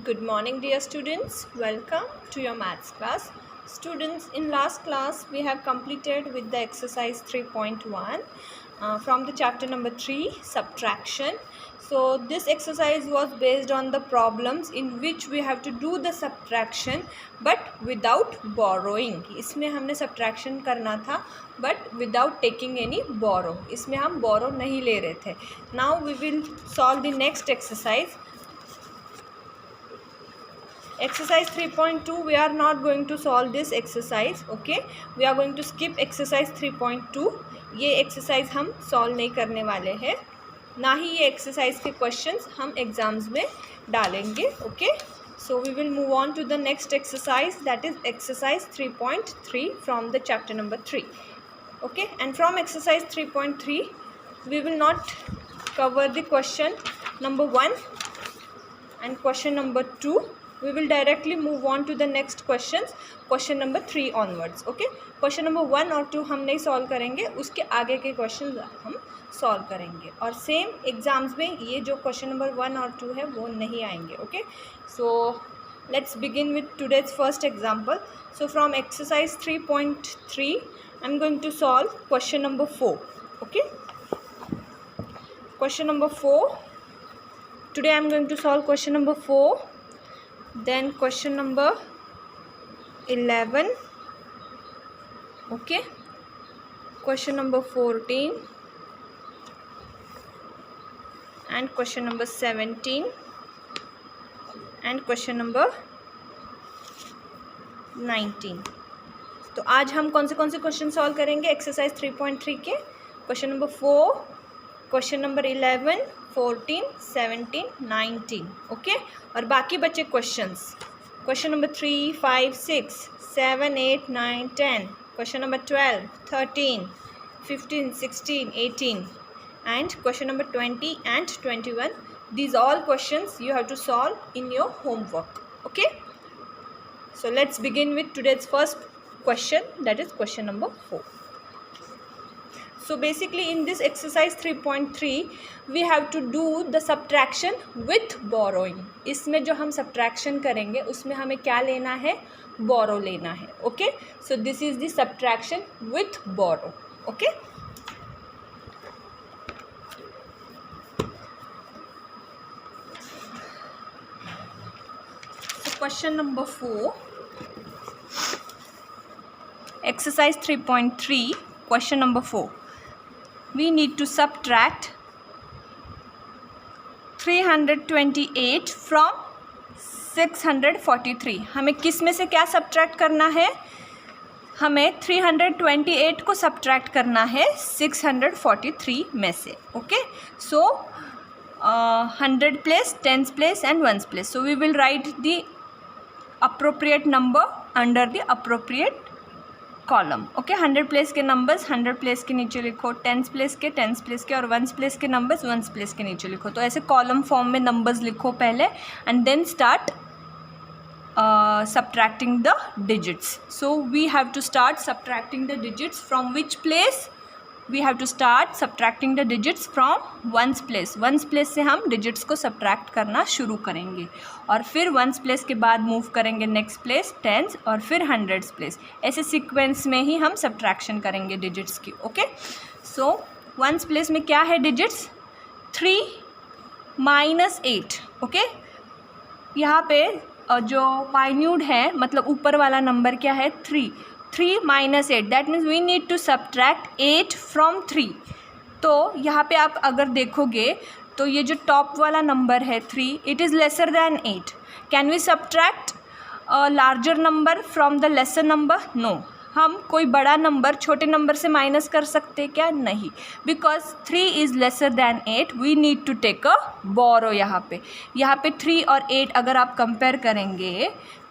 Good morning, dear students. Welcome to your maths class. Students, in last class we have completed with the exercise 3.1 from the chapter number 3, subtraction. So this exercise was based on the problems in which we have to do the subtraction but without borrowing. इसमें हमने subtraction करना था but without taking any borrow. इसमें हम borrow नहीं ले रहे थे. Now we will solve the next exercise. Exercise 3.2 we are not going to solve this exercise. Okay, we are going to skip exercise 3.2. ये exercise हम solve नहीं करने वाले हैं, ना ही ये exercise के questions हम exams में डालेंगे. Okay, so we will move on to the next exercise, that is exercise 3.3 from the chapter number 3. Okay, and from exercise 3.3 we will not cover the question number 1 and question number 2. We will directly move on to the next questions, question number 3 onwards. Okay, question number 1 और 2 हम नहीं solve करेंगे, उसके आगे के question हम solve करेंगे और सेम एग्जाम्स में ये जो क्वेश्चन नंबर 1 और 2 है वो नहीं आएंगे. Okay, so let's begin with today's first example. So from exercise 3.3 I am going to solve question number 4. Okay, question number 4. Today I am going to solve question number 4. Then question number 11. Okay, question number 14 and question number 17 and question number 19. तो आज हम कौन से question solve करेंगे exercise 3.3 के? Question number 4, question number 11, 14, 17, 19. Okay, और बाकी बचे questions. Question number 3, 5, 6, 7, 8, 9, 10. Question number 12, 13, 15, 16, 18 and question number 20 and 21. These all questions you have to solve in your homework. Okay, so let's begin with today's first question, that is question number 4. So basically in this exercise 3.3 we have to do the subtraction with borrowing. इसमें जो हम subtraction करेंगे उसमें हमें क्या लेना है? borrow लेना है. Okay, so this is the subtraction with borrow. Okay, so question number 4, exercise 3.3, question number 4. We need to subtract 328 from 643. हमें किस में से क्या सब्ट्रैक्ट करना है? हमें 328 को सब्ट्रैक्ट करना है 643 में से. Okay, so 100 place, 10s place and 1s place. So we will write the appropriate number under the appropriate column. Okay, 100 place के नंबर्स 100 प्लेस के नीचे लिखो, 10 प्लेस के 10 प्लेस के और 1 प्लेस के नंबर्स 1 प्लेस के नीचे लिखो. तो ऐसे कॉलम फॉर्म में नंबर्स लिखो पहले and then start subtracting the digits. So we have to start subtracting the digits from which place? We have to start subtracting the digits from ones place. ones place से हम digits को subtract करना शुरू करेंगे और फिर ones place के बाद move करेंगे next place tens और फिर hundreds place. ऐसे sequence में ही हम subtraction करेंगे digits की. Okay, so ones place में क्या है digits? 3 minus 8. Okay, यहाँ पे जो minute है मतलब ऊपर वाला नंबर क्या है? 3 minus 8, that means we need to subtract 8 from 3. तो यहाँ पे आप अगर देखोगे तो ये जो टॉप वाला नंबर है 3, it is lesser than 8. Can we subtract a larger number from the lesser number? No. हम कोई बड़ा नंबर छोटे नंबर से माइनस कर सकते क्या? नहीं, because 3 is lesser than 8. We need to take a borrow. यहाँ पे 3 और 8 अगर आप कंपेयर करेंगे,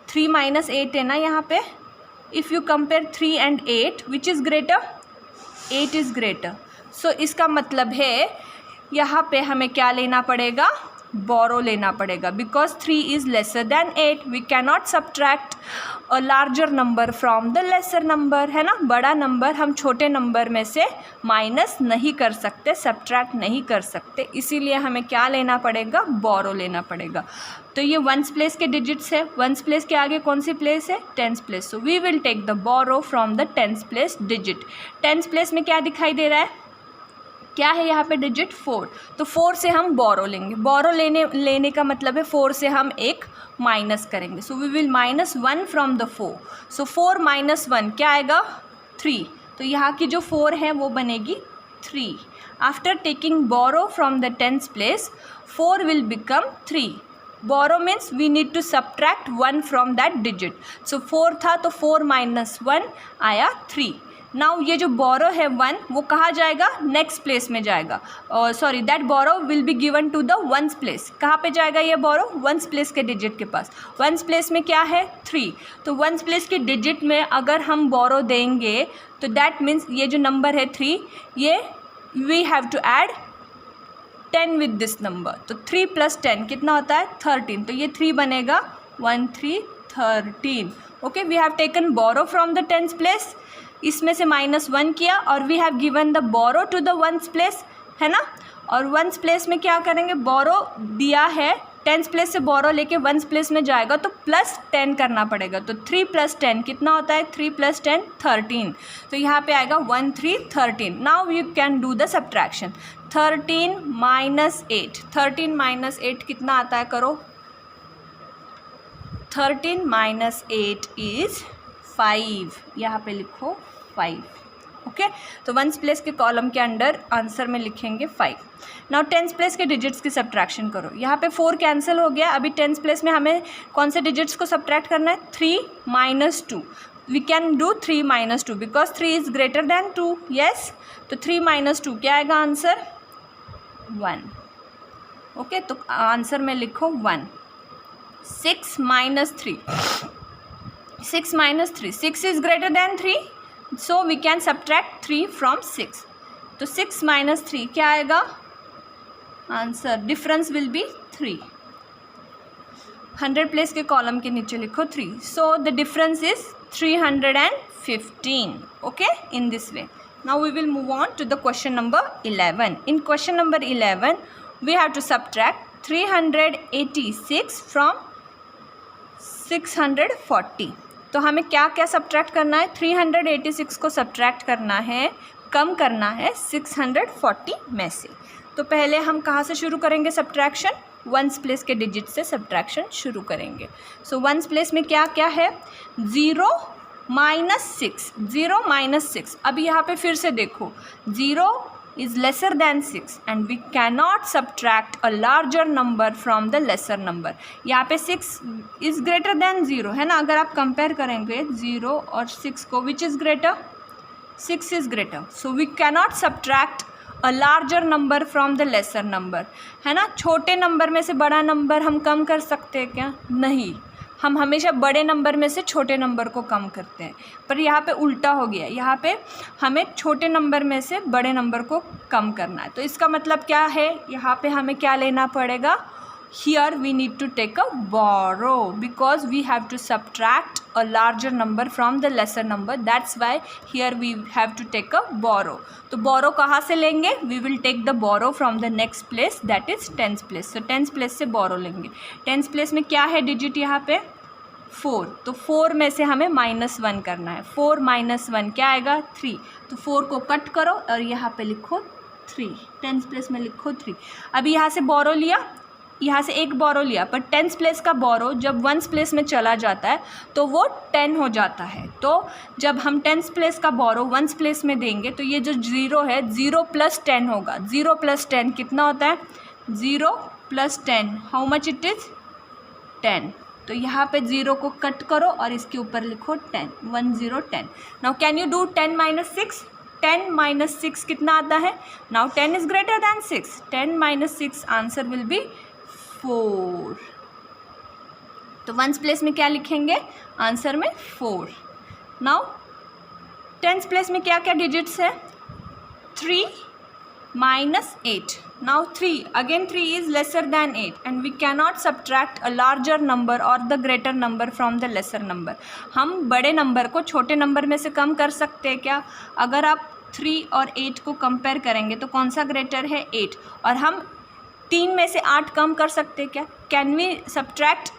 3 minus 8 है ना यहाँ पे. If you compare 3 and 8, which is greater? 8 is greater. So इसका मतलब है यहाँ पे हमें क्या लेना पड़ेगा? बोरो लेना पड़ेगा because 3 is lesser than 8. We cannot subtract a larger number from the lesser number, है ना. बड़ा नंबर हम छोटे नंबर में से माइनस नहीं कर सकते, सब्ट्रैक्ट नहीं कर सकते, इसीलिए हमें क्या लेना पड़ेगा, बोरो लेना पड़ेगा. तो ये वंस प्लेस के डिजिट्स है. वंस प्लेस के आगे कौन सी प्लेस है, tens place. So we will take the borrow from the tens place digit. Tens place में क्या दिखाई दे रहा है, क्या है यहाँ पे डिजिट 4. तो 4 से हम बोरो लेंगे. बोरो लेने का मतलब है 4 से हम एक माइनस करेंगे. So we will minus 1 from the 4. So 4 minus 1 क्या आएगा, 3. तो यहाँ की जो 4 है वो बनेगी 3. After taking borrow from the tens place 4 will become 3. Borrow means we need to subtract 1 from that digit. So 4 था तो 4 माइनस 1 आया 3. नाउ ये जो बोरो है 1 वो कहाँ जाएगा, नेक्स्ट प्लेस में जाएगा. Sorry, that borrow will be given to the ones place. कहाँ पे जाएगा ये बोरो, वंस प्लेस के डिजिट के पास. वंस प्लेस में क्या है 3. तो वंस प्लेस के डिजिट में अगर हम बोरो देंगे तो दैट मीन्स ये जो नंबर है 3, ये we have to add 10 with this number. तो 3 प्लस 10 कितना होता है 13. तो ये 3 बनेगा 1 3 13. Okay, we have taken borrow from the tens place. इसमें से -1 किया और we have given the borrow to the ones place, है ना. और वंस प्लेस में क्या करेंगे, बोरो दिया है, टेंस प्लेस से बोरो लेके वंस प्लेस में जाएगा तो प्लस 10 करना पड़ेगा. तो 3 प्लस 10 कितना होता है, 3 प्लस 10 13. तो यहाँ पे आएगा 1 3 13. Now you can do the subtraction. 13 minus 8, 13 minus 8 कितना आता है, करो. 13 माइनस 8 इज़ 5. यहाँ पे लिखो 5. ओके, तो वंस प्लेस के कॉलम के अंडर आंसर में लिखेंगे 5. नाउ टेंस प्लेस के डिजिट्स की सब्ट्रैक्शन करो. यहाँ पे 4 कैंसिल हो गया. अभी टेंस प्लेस में हमें कौन से डिजिट्स को सब्ट्रैक्ट करना है, 3 minus 2. We can do 3 minus 2 because 3 is greater than 2. Yes, तो 3 माइनस 2 क्या आएगा आंसर, 1. ओके, तो आंसर में लिखो 1. 6 minus 3, 6 minus 3, 6 is greater than 3, so we can subtract 3 from 6. तो 6 minus 3 क्या आएगा answer, difference will be 3. 100 place के कॉलम के नीचे लिखो 3. So the difference is 315. Okay, in this way. Now we will move on to the question number 11. In question number 11 we have to subtract 386 from 640. तो हमें क्या क्या subtract करना है, 386 को सब्ट्रैक्ट करना है, कम करना है 640 में से. तो पहले हम कहाँ से शुरू करेंगे सब्ट्रैक्शन, वंस प्लेस के डिजिट से सब्ट्रैक्शन शुरू करेंगे. सो वंस प्लेस में क्या क्या है, 0 माइनस 6, 0 माइनस 6. अभी यहाँ पे फिर से देखो, 0 is lesser than 6 and we cannot subtract a larger number from the lesser number. यहाँ पे 6 is greater than 0 है ना. अगर आप कंपेयर करेंगे 0 और 6 को, which is greater, 6 is greater. So we cannot subtract a larger number from the lesser number, है ना. छोटे नंबर में से बड़ा नंबर हम कम कर सकते हैं क्या, नहीं. हम हमेशा बड़े नंबर में से छोटे नंबर को कम करते हैं, पर यहाँ पे उल्टा हो गया. यहाँ पे हमें छोटे नंबर में से बड़े नंबर को कम करना है. तो इसका मतलब क्या है, यहाँ पे हमें क्या लेना पड़ेगा, here we need to take a borrow because we have to subtract a larger number from the lesser number. That's why here we have to take a borrow. तो बोरो कहाँ से लेंगे, we will take the borrow from the next place, that is tens place. तो tens place से borrow लेंगे. Tense place में क्या है डिजिट यहाँ पे, 4. तो 4 में से हमें -1 करना है. 4 माइनस 1 क्या आएगा, 3. तो 4 को कट करो और यहाँ पे लिखो 3. टेंस प्लेस में लिखो 3. अभी यहाँ से बोरो लिया, यहाँ से एक बोरो लिया, पर टेंस प्लेस का बोरो जब वंस प्लेस में चला जाता है तो वो 10 हो जाता है. तो जब हम टेंस प्लेस का बोरो वंस प्लेस में देंगे तो ये जो 0 है, 0 प्लस 10 होगा. 0 प्लस 10 कितना होता है, 0 plus 10 how much it is, 10. तो यहाँ पे 0 को कट करो और इसके ऊपर लिखो 10, 1 0 10. Now can you do 10 minus 6, 10 minus 6 कितना आता है, now 10 is greater than 6. 10 minus 6 answer will be 4. तो वंस प्लेस में क्या लिखेंगे, आंसर में 4. नाउ टेंस प्लेस में क्या क्या डिजिट्स है, 3 minus 8. Now 3, again 3 is lesser than 8 and we cannot subtract a larger number or the greater number from the lesser number. हम बड़े नंबर को छोटे नंबर में से कम कर सकते हैं क्या? अगर आप 3 और 8 को कंपेयर करेंगे तो कौन सा ग्रेटर है? 8. और हम 3 में से 8 कम कर सकते हैं क्या? Can we subtract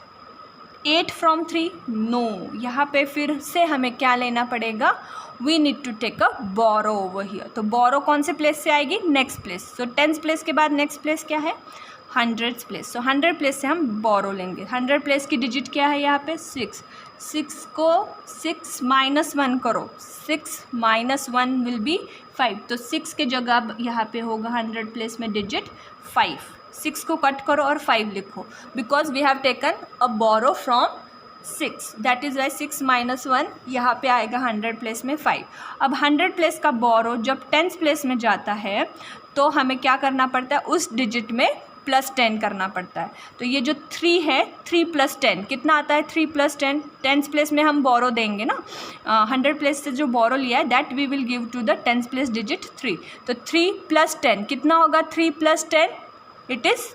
8 from 3? No. यहाँ पे फिर से हमें क्या लेना पड़ेगा? We need to take a borrow over here. तो बोरो कौन से प्लेस से आएगी? Next place. So 10th place के बाद नेक्स्ट प्लेस क्या है? 100th place. सो 100 प्लेस से हम बोरो लेंगे. 100 प्लेस की डिजिट क्या है यहाँ पे? 6. 6 को 6 माइनस 1 करो. 6 माइनस 1 विल बी 5. तो 6 के जगह अब यहाँ पे होगा 100 प्लेस में डिजिट 5. 6 को कट करो और 5 लिखो because we have taken a borrow from 6. That is why 6 minus 1 यहाँ पे आएगा 100 प्लेस में 5. अब 100 प्लेस का बोरो जब 10th प्लेस में जाता है तो हमें क्या करना पड़ता है? उस डिजिट में प्लस 10 करना पड़ता है. तो ये जो 3 है, 3 प्लस 10 कितना आता है? 3 प्लस 10. 10th प्लेस में हम बोरो देंगे ना. 100 प्लेस से जो बोरो लिया है that we will give to the 10th place digit 3. तो 3 प्लस 10 कितना होगा? 3 प्लस 10 इट इज़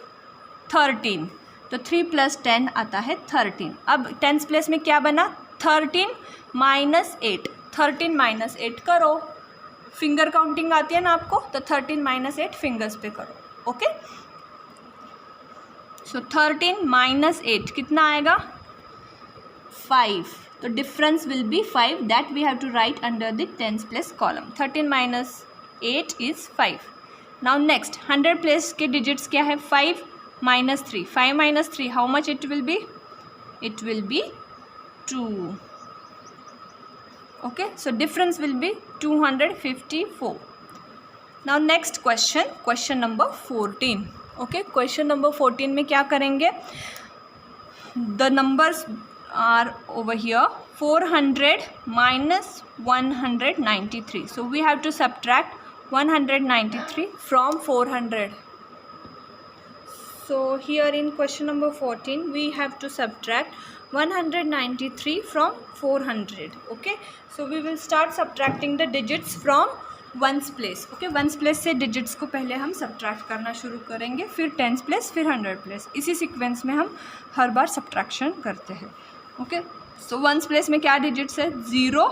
13. तो 3 प्लस 10 आता है 13. अब 10th प्लेस में क्या बना? 13 माइनस 8. 13 माइनस 8 करो. फिंगर काउंटिंग आती है ना आपको, तो 13 माइनस 8 फिंगर्स पे करो. ओके. सो 13 माइनस 8 कितना आएगा? 5. तो difference will be 5. That we have to write under the 10th place column. 13 minus 8 is 5. Now next 100 place के डिजिट्स क्या है? 5 minus 3. 5 minus 3 how much it will be? It will be 2. Okay, so difference will be 254. Now next question number 14. Okay, question number 14 में क्या करेंगे? The numbers are over here. 400 minus 193. So we have to subtract 193 from 400. So here in question number 14 we have to subtract 193 from 400. Okay, so we will start subtracting the digits from 1st place. Okay, 1st place से digits को पहले हम subtract करना शुरू करेंगे, फिर 10th place, फिर 100 place. इसी sequence में हम हर बार subtraction करते हैं. Okay, so 1st place में क्या digits है? 0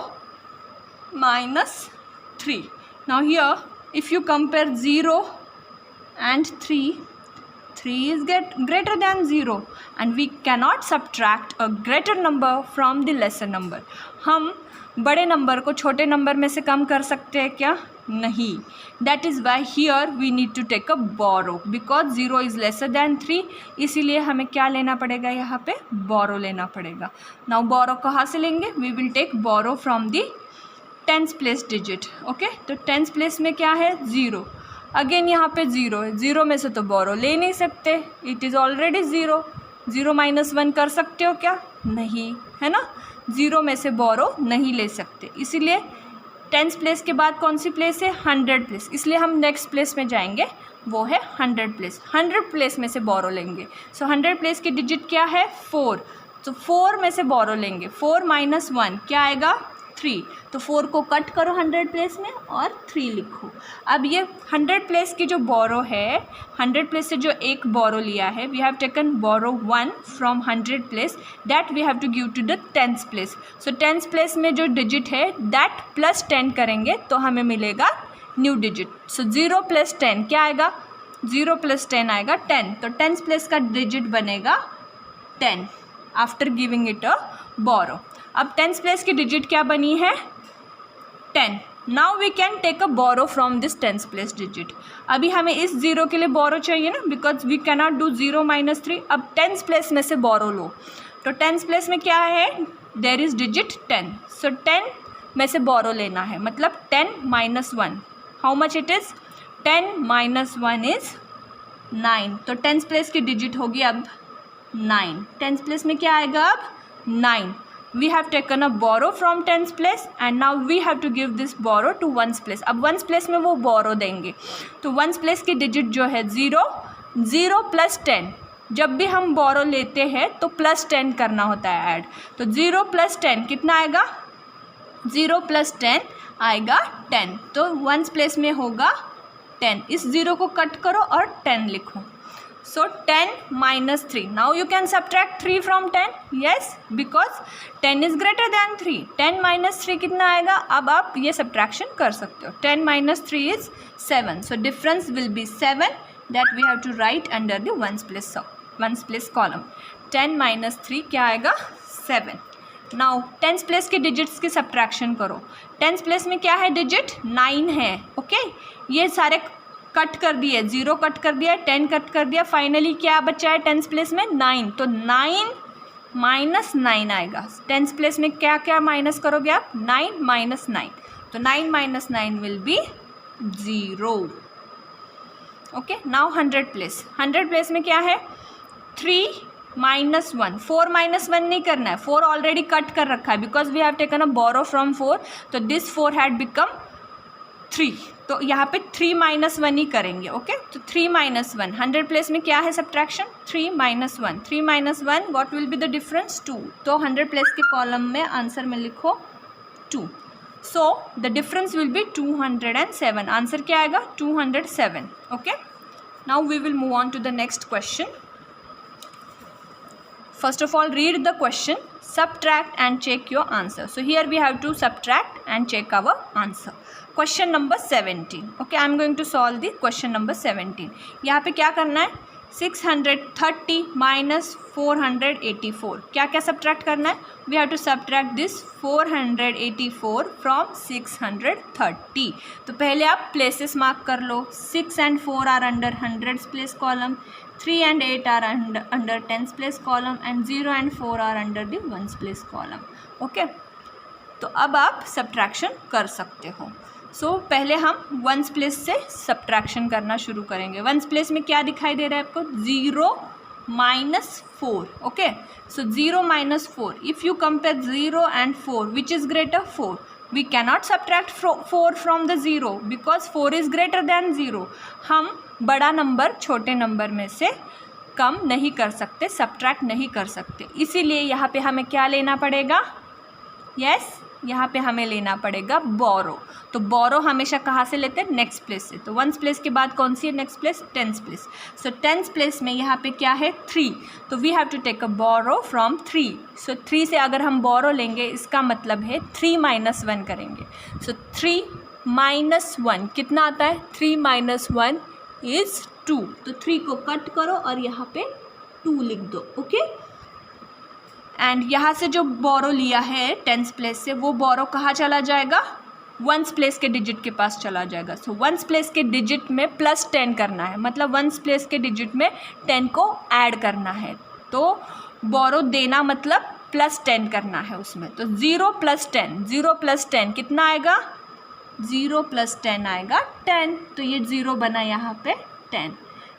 minus 3. Now here if you compare 0 and 3 is greater than 0 and we cannot subtract a greater number from the lesser number. हम बड़े नंबर को छोटे नंबर में से कम कर सकते हैं क्या? नहीं. That is why here we need to take a borrow because 0 is lesser than 3. इसीलिए हमें क्या लेना पड़ेगा? यहाँ पे borrow लेना पड़ेगा. Now borrow कहाँ से लेंगे? We will take borrow from the 10th place digit. Okay, तो 10th place में क्या है? 0. अगेन यहाँ पे 0 है. 0 में से तो बोरो ले नहीं सकते. It is already 0. 0 माइनस 1 कर सकते हो क्या? नहीं, है ना. 0 में से बोरो नहीं ले सकते. इसीलिए 10th प्लेस के बाद कौन सी प्लेस है? 100 प्लेस. इसलिए हम नेक्स्ट प्लेस में जाएंगे, वो है 100 प्लेस. 100 प्लेस में से बोरो लेंगे. सो 100 प्लेस की डिजिट क्या है? 4. तो 4 में से बोरो लेंगे. 4 माइनस 1 क्या आएगा? 3. तो 4 को कट करो 100 प्लेस में और 3 लिखो. अब ये 100 प्लेस की जो बोरो है, 100 प्लेस से जो एक बोरो लिया है, we have taken borrow 1 from 100 place that we have to give to the 10th place. So 10th place में जो डिजिट है दैट प्लस 10 करेंगे तो हमें मिलेगा न्यू डिजिट. सो 0 प्लस 10 क्या आएगा? 0 प्लस 10 आएगा 10. तो 10th प्लेस का डिजिट बनेगा 10 after giving it a borrow. अब 10th प्लेस की डिजिट क्या बनी है? 10. Now we can take a borrow from this 10th place digit. अभी हमें इस 0 के लिए बोरो चाहिए ना, because we cannot do 0 minus 3. अब 10th प्लेस में से बोरो लो. तो 10th प्लेस में क्या है? There is digit 10. सो 10 में से बोरो लेना है, मतलब 10 minus 1 how much it is? 10 minus 1 is 9. तो 10th प्लेस की डिजिट होगी अब 9. 10th प्लेस में क्या आएगा अब? 9. We have taken a borrow from 10th place and now we have to give this borrow to 1st place. अब 1st place में वो borrow देंगे. तो 1st place की डिजिट जो है 0. 0 प्लस 10. जब भी हम borrow लेते हैं तो प्लस 10 करना होता है ऐड. तो 0 प्लस 10 कितना आएगा? 0 प्लस 10 आएगा 10. तो 1st place में होगा 10, इस 0 को कट करो और 10 लिखो. So 10 minus 3. Now you can subtract 3 from 10. Yes, because 10 is greater than 3. 10 minus 3 कितना आएगा? अब आप ये subtraction कर सकते हो. 10 minus 3 is 7. So difference will be 7 that we have to write under the ones place column. 10 minus 3 क्या आएगा? 7. Now टेंस प्लेस के डिजिट्स की सब्ट्रैक्शन करो. टेंस प्लेस में क्या है डिजिट? 9 है. ओके, ये सारे कट कर दिए, 0 कट कर दिया, 10 कट कर दिया, फाइनली क्या बचा है टेंस प्लेस में? 9. तो 9 माइनस 9 आएगा. टेंस प्लेस में क्या क्या माइनस करोगे आप? 9 माइनस 9. तो 9 minus 9 will be 0. Okay, now 100 place. 100 place में क्या है? 3 माइनस 1. 4 माइनस 1 नहीं करना है, 4 ऑलरेडी कट कर रखा है because we have taken a borrow from 4. तो दिस 4 हैड बिकम 3. तो यहाँ पे 3 माइनस 1 ही करेंगे. ओके, तो 3 माइनस 1. 100 प्लेस में क्या है subtraction? 3 minus 1. 3 minus 1 what will be the difference? 2. तो 100 प्लेस के कॉलम में आंसर में लिखो 2. So the difference will be 207. Answer क्या आएगा? 207. Okay, now we will move on to the next question. First of all, read the question, subtract and check your answer. So here we have to subtract and check our answer. Question number 17. Okay, I am going to solve the question number 17. यहाँ पे क्या करना है? 630 minus 484. क्या क्या subtract करना है? We have to subtract this 484 from 630. तो पहले आप प्लेसेस मार्क कर लो. 6 and 4 are under hundreds place column. 3 and 8 are under tens place column and 0 and 4 are under the ones place column. Okay, तो अब आप सब्ट्रैक्शन कर सकते हो. सो पहले हम वंस प्लेस से सब्ट्रैक्शन करना शुरू करेंगे. वंस प्लेस में क्या दिखाई दे रहा है आपको? 0 minus 4. Okay, so 0 minus 4. If you compare 0 and 4 which is greater? 4. We cannot subtract 4 from the 0 because 4 is greater than 0. हम बड़ा नंबर छोटे नंबर में से कम नहीं कर सकते, सब्ट्रैक्ट नहीं कर सकते. इसीलिए यहाँ पे हमें क्या लेना पड़ेगा? यस, यहाँ पे हमें लेना पड़ेगा बोरो. तो बोरो हमेशा कहाँ से लेते हैं? नेक्स्ट प्लेस से. तो वंस प्लेस के बाद कौन सी है next place? Tens place. So tens place में यहाँ पे क्या है? 3. तो we have to take a borrow from 3. So 3 से अगर हम बोरो लेंगे इसका मतलब है 3 माइनस 1 करेंगे. सो 3 माइनस 1 कितना आता है? 3 माइनस 1 इज़ 2. तो 3 को कट करो और यहाँ पे 2 लिख दो. ओके, एंड यहाँ से जो बोरो लिया है टेंस प्लेस से, वो बोरो कहाँ चला जाएगा? वंस प्लेस के डिजिट के पास चला जाएगा. सो वंस प्लेस के डिजिट में प्लस 10 करना है, मतलब वंस प्लेस के डिजिट में 10 को ऐड करना है. तो बोरो देना मतलब प्लस 10 करना है उसमें. तो 0 प्लस 10, 0 प्लस 10 कितना आएगा? 0 प्लस 10 आएगा 10. तो ये 0 बना यहाँ पे 10.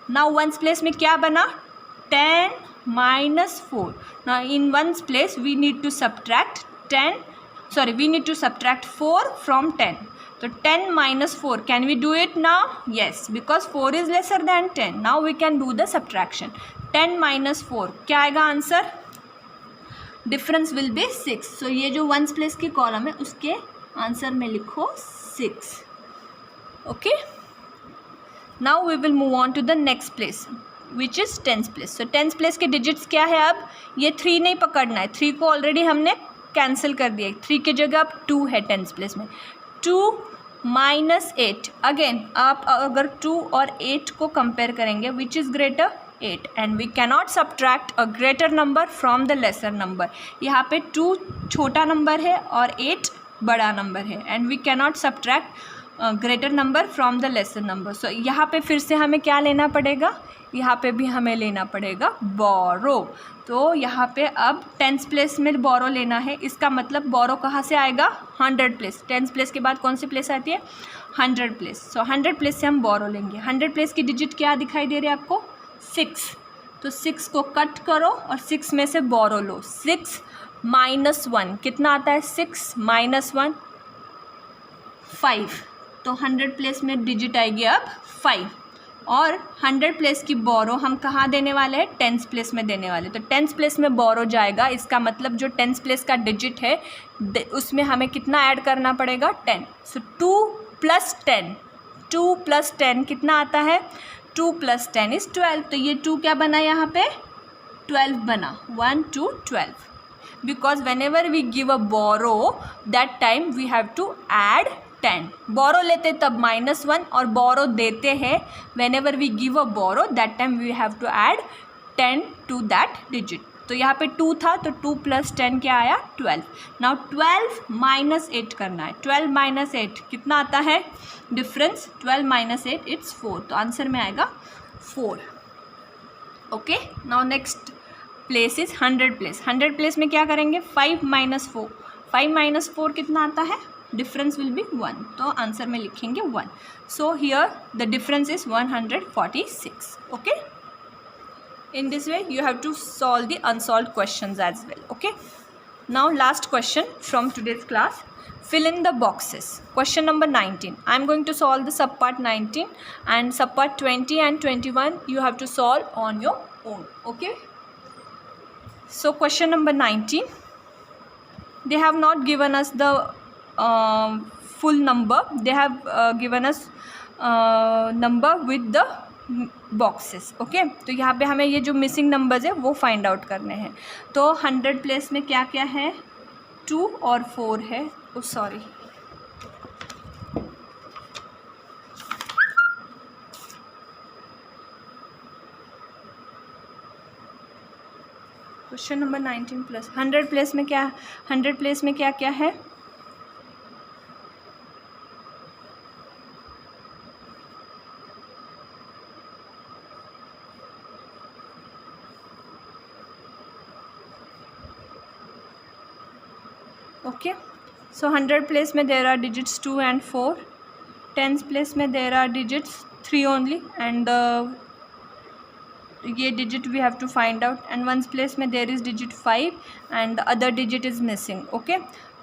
नाउ वंस प्लेस में क्या बना? 10 minus 4. Now in ones place we need to subtract 4 from 10. So 10 minus 4, can we do it now? Yes, because 4 is lesser than 10. Now we can do the subtraction. 10 minus 4 क्या आएगा answer? Difference will B 6. सो ये जो ones place की column है उसके answer में लिखो 6. Okay, now we will move on to the next place which is tens place. So tens place के डिजिट्स क्या है? अब ये 3 नहीं पकड़ना है, 3 को ऑलरेडी हमने कैंसिल कर दिया. 3 की जगह अब 2 है टेंस प्लेस में. 2 माइनस 8. अगेन आप अगर 2 और 8 को कंपेयर करेंगे which is greater? 8. And we cannot subtract a greater number from the lesser number. यहाँ पे 2 छोटा नंबर है और 8 बड़ा नंबर है, and we cannot subtract greater number from the lesser number. So यहाँ पे फिर से हमें क्या लेना पड़ेगा? यहाँ पे भी हमें लेना पड़ेगा बोरो. तो यहाँ पे अब टेंस प्लेस में बोरो लेना है. इसका मतलब बोरो कहाँ से आएगा? 100 प्लेस. टेंस प्लेस के बाद कौन सी प्लेस आती है? 100 प्लेस. सो 100 प्लेस से हम बोरो लेंगे. 100 प्लेस की डिजिट क्या दिखाई दे रही है आपको? 6. तो 6 को कट करो और 6 में से बोरो लो. 6 माइनस 1 कितना आता है? 6 माइनस 1 5. तो 100 प्लेस में डिजिट आएगी अब 5. और 100 प्लेस की बोरो हम कहाँ देने वाले हैं? टेंस प्लेस में देने वाले. तो टेंस प्लेस में बोरो जाएगा. इसका मतलब जो टेंस प्लेस का डिजिट है उसमें हमें कितना ऐड करना पड़ेगा? 10. सो 2 प्लस 10 2 + 10 कितना आता है? 2 + 10 इज़ 12. तो ये 2 क्या बना यहाँ पे? 12 बना. 1 to 12. Because whenever we give a borrow, that time we have to add 10. borrow लेते तब -1 और borrow देते हैं whenever we give a borrow, that time we have to add 10 to that digit. तो यहाँ पे 2 था तो 2 + 10 क्या आया? 12. नाउ 12 - 8 करना है. 12 - 8 कितना आता है डिफरेंस? 12 - 8 इट्स 4. तो आंसर में आएगा 4. Okay. Now next place is 100 place. 100 place में क्या करेंगे? 5 - 4. 5 - 4 कितना आता है? Difference will B 1. तो आंसर में लिखेंगे 1. So here the difference is 146. Okay. In this way you have to solve the unsolved questions as well. Okay. Now last question from today's class. Fill in the boxes. Question number 19. I am going to solve the subpart 19 and subpart 20 and 21 you have to solve on your own. Okay. So question number 19. They have not given us the full number. They have given us number with the boxes. Okay. तो यहाँ पे हमें ये जो missing numbers है वो find out करने हैं. तो 100 प्लेस में क्या क्या है? 2 और 4 है. Oh sorry, question number 19 plus 100 place में क्या? 100 प्लेस में क्या क्या है? ओके. सो 100 प्लेस में there are digits 2 and 4. 10 place में there are digits 3 only and ये digit we have to find out. And 1 place में there is digit 5 and the other digit is missing. Okay.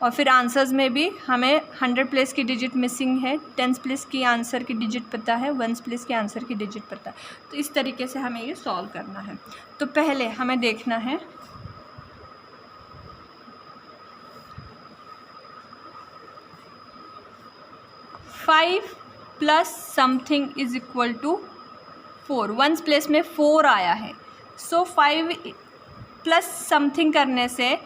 और फिर आंसर्स में भी हमें 100 place की डिजिट मिसिंग है, 10 प्लेस की आंसर की डिजिट पता है, 1 प्लेस की आंसर की डिजिट पता है. तो इस तरीके से हमें ये सॉल्व करना है. तो पहले हमें देखना है 5 + something is equal to 4. 1 place में 4 आया है. सो 5 + समथिंग करने से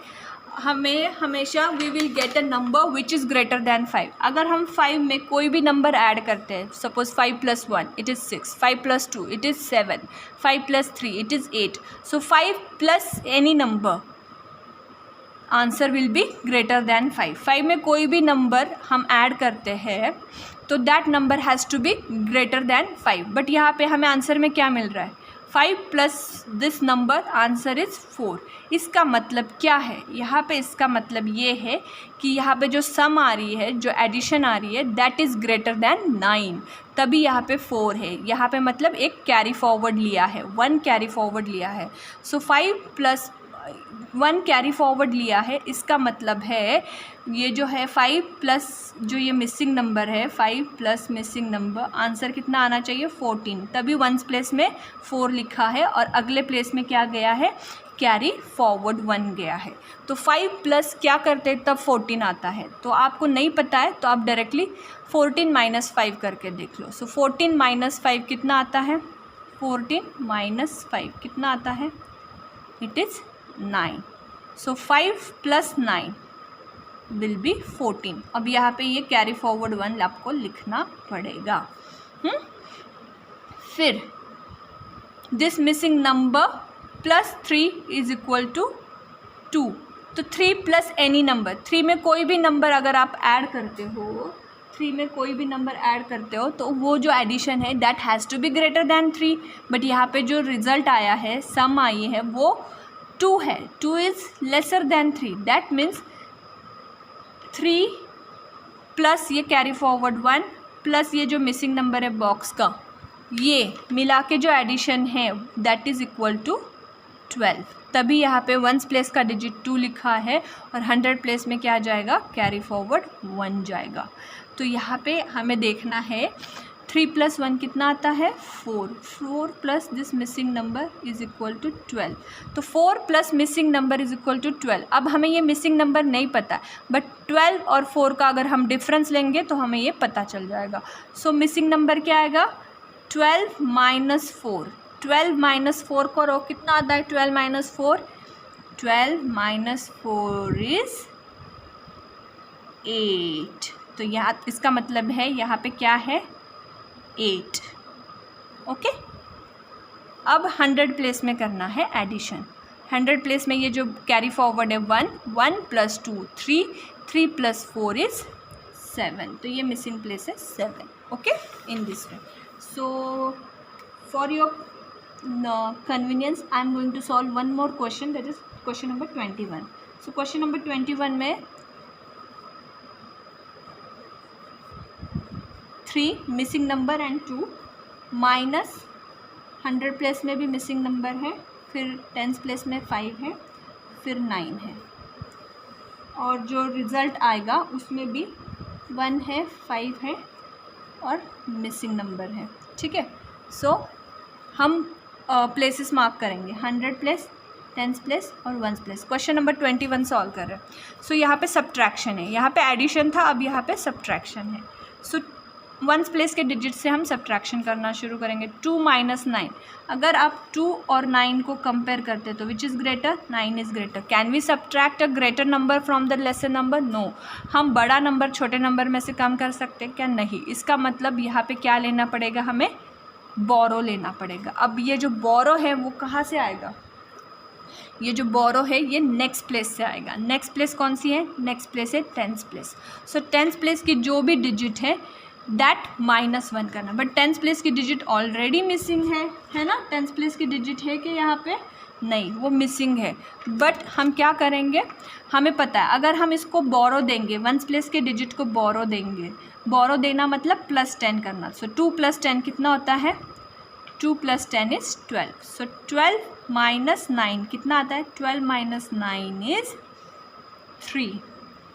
हमें हमेशा we will get a number which is greater than 5. अगर हम 5 में कोई भी नंबर ऐड करते हैं, suppose 5 + 1 it is 6, 5 + 2 it is 7, 5 + 3 it is 8. So 5 + any number answer will be greater than 5. 5 में कोई भी नंबर हम ऐड करते हैं तो that number has to be greater than 5. But यहाँ पे हमें आंसर में क्या मिल रहा है? 5 + दिस नंबर आंसर इज़ 4. इसका मतलब क्या है? यहाँ पे इसका मतलब ये है कि यहाँ पे जो सम आ रही है, जो एडिशन आ रही है, दैट इज़ ग्रेटर दैन 9. तभी यहाँ पे 4 है. यहाँ पे मतलब एक कैरी फॉरवर्ड लिया है, 1 कैरी फॉरवर्ड लिया है. सो 5 + 1 कैरी फॉरवर्ड लिया है. इसका मतलब है ये जो है 5 + जो ये मिसिंग नंबर है, 5 + मिसिंग नंबर, आंसर कितना आना चाहिए? 14. तभी 1 प्लेस में 4 लिखा है और अगले प्लेस में क्या गया है? कैरी फॉरवर्ड 1 गया है. तो 5 + क्या करते तब 14 आता है. तो आपको नहीं पता है तो आप डायरेक्टली 14 - 5 करके देख लो. सो 14 - 5 कितना आता है? 14 - 5 कितना आता है? It is 9. So 5 + 9 will be 14. अब यहाँ पे ये कैरी फॉरवर्ड 1 आपको लिखना पड़ेगा. फिर this missing number +3 is equal to 2. तो 3 + एनी नंबर, 3 में कोई भी नंबर अगर आप ऐड करते हो, 3 में कोई भी नंबर ऐड करते हो तो वो जो एडिशन है that has to be greater than 3. But यहाँ पे जो रिज़ल्ट आया है, सम आई है, वो 2 है. 2 is lesser then 3. That means 3 + ये कैरी फॉरवर्ड 1 + ये जो मिसिंग नंबर है बॉक्स का, ये मिला के जो एडिशन है दैट इज़ इक्वल टू 12. तभी यहाँ पे 1 प्लेस का डिजिट 2 लिखा है और 100 प्लेस में क्या जाएगा? कैरी फॉरवर्ड 1 जाएगा. तो यहाँ पे हमें देखना है 3 + 1 कितना आता है 4, 4 plus this missing number is equal to 12। तो 4 plus missing number is equal to 12। अब हमें ये मिसिंग नंबर नहीं पता, बट 12 और 4 का अगर हम डिफरेंस लेंगे तो हमें ये पता चल जाएगा। सो मिसिंग नंबर क्या आएगा 12 - 4। 12 - 4 करो कितना आता है 12 - 4, 12 - 4 इज 8। तो यहाँ इसका मतलब है यहाँ पे क्या है 8। ओके, अब 100 प्लेस में करना है एडिशन। 100 प्लेस में ये जो कैरी फॉरवर्ड है 1, 1 + 2 3, 3 + 4 इज 7। तो ये मिसिंग प्लेस है 7। Okay, in this way. So for your convenience I am going to solve one more question, that is question number 21। So question number 21 में 3 missing number and 2 minus 100 place में भी missing number है, फिर 10 place में 5 है, फिर 9 है, और जो रिज़ल्ट आएगा उसमें भी 1 है, 5 है और मिसिंग नंबर है। ठीक है, सो हम प्लेसेस मार्क करेंगे 100 प्लेस, 10 प्लेस और 1 प्लेस। क्वेश्चन नंबर 21 सॉल्व कर रहे हैं। सो यहाँ पे सब्ट्रैक्शन है, यहाँ पे एडिशन था, अब यहाँ पे सब्ट्रैक्शन है। सो 1 प्लेस के डिजिट से हम सब्ट्रैक्शन करना शुरू करेंगे। 2 - 9, अगर आप 2 और 9 को कंपेयर करते तो which is greater, 9 is greater. Can we subtract a greater number from the lesser number, no. हम बड़ा नंबर छोटे नंबर में से कम कर सकते हैं क्या, नहीं। इसका मतलब यहाँ पे क्या लेना पड़ेगा, हमें बोरो लेना पड़ेगा। अब ये जो बोरो है वो कहाँ से आएगा, ये जो बोरो है ये नेक्स्ट प्लेस से आएगा। नेक्स्ट प्लेस कौन सी है, नेक्स्ट प्लेस है 10th place. So 10th place की जो भी डिजिट है दैट -1 करना, बट 10th प्लेस की डिजिट ऑलरेडी मिसिंग है ना। 10th प्लेस की डिजिट है कि यहाँ पे नहीं, वो मिसिंग है। बट हम क्या करेंगे, हमें पता है अगर हम इसको बोरो देंगे, 1st प्लेस के डिजिट को बोरो देंगे, बोरो देना मतलब +10 करना। सो 2 + 10 कितना होता है, 2 + 10 इज़ 12। सो 12 - 9 कितना आता है, 12 - 9 इज़ 3।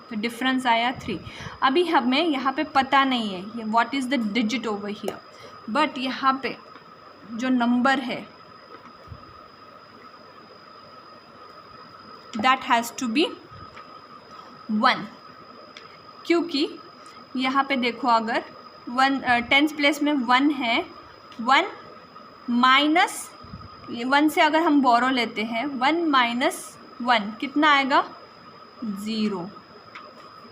तो डिफरेंस आया 3। अभी हमें यहाँ पे पता नहीं है ये what is the digit over here, but यहाँ पे जो नंबर है दैट हैज़ टू बी 1, क्योंकि यहाँ पे देखो अगर 10th प्लेस में 1 है, 1 माइनस 1 से अगर हम बोरो लेते हैं 1 - 1 कितना आएगा 0।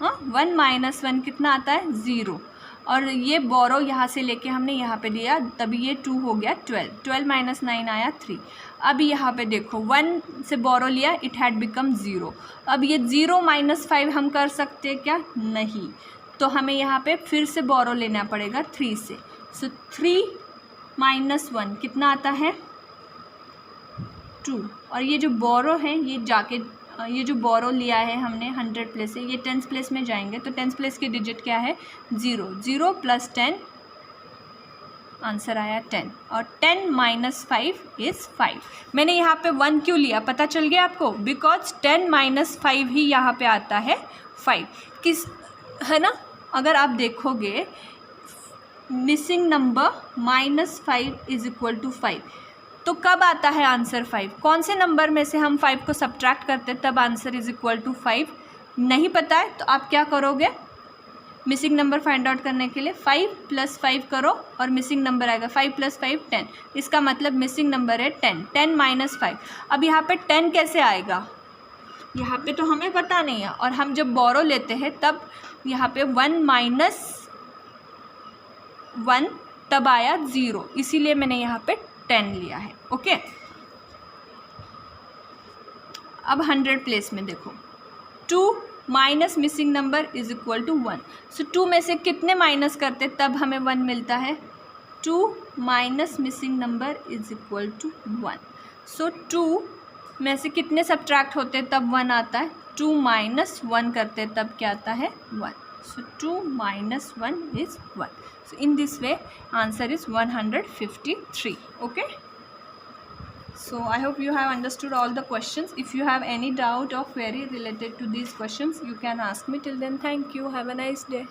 हाँ, 1 - 1 कितना आता है 0, और ये बोरो यहाँ से लेके हमने यहाँ पे दिया तभी ये 2 हो गया 12। 12 - 9 आया 3। अब यहाँ पे देखो 1 से बोरो लिया, इट हैड बिकम 0। अब ये 0 - 5 हम कर सकते हैं क्या, नहीं। तो हमें यहाँ पे फिर से बोरो लेना पड़ेगा 3 से। सो 3 - 1 कितना आता है 2, और ये जो बोरो है ये जाके ये जो बोरो लिया है हमने 100 प्लेस से, ये 10th प्लेस में जाएंगे तो 10th प्लेस की डिजिट क्या है 0। 0 + 10 आंसर आया 10, और 10 - 5 इज़ 5। मैंने यहाँ पे 1 क्यों लिया पता चल गया आपको, बिकॉज 10 - 5 ही यहाँ पे आता है 5। किस है ना, अगर आप देखोगे missing number -5 is equal to 5, तो कब आता है आंसर 5, कौन से नंबर में से हम 5 को सब्ट्रैक्ट करते हैं तब आंसर इज़ इक्वल टू 5, नहीं पता है तो आप क्या करोगे, मिसिंग नंबर फाइंड आउट करने के लिए 5 + 5 करो और मिसिंग नंबर आएगा 5 + 5 10। इसका मतलब मिसिंग नंबर है 10। 10 - 5। अब यहाँ पे 10 कैसे आएगा, यहाँ पे तो हमें पता नहीं है, और हम जब बोरो लेते हैं तब यहाँ पे 1 - 1 तब आया 0, इसीलिए मैंने यहाँ पे 10 लिया है। ओके, अब 100 प्लेस में देखो 2 minus missing number is equal to 1। So 2 में से कितने माइनस करते तब हमें 1 मिलता है, 2 minus missing number is equal to 1। So 2 में से कितने सब्ट्रैक्ट होते तब 1 आता है, 2 माइनस 1 करते तब क्या आता है 1। So 2 minus 1 is 1. So in this way answer is 153. Okay. So I hope you have understood all the questions. If you have any doubt or query related to these questions, you can ask me. Till then, thank you. Have a nice day.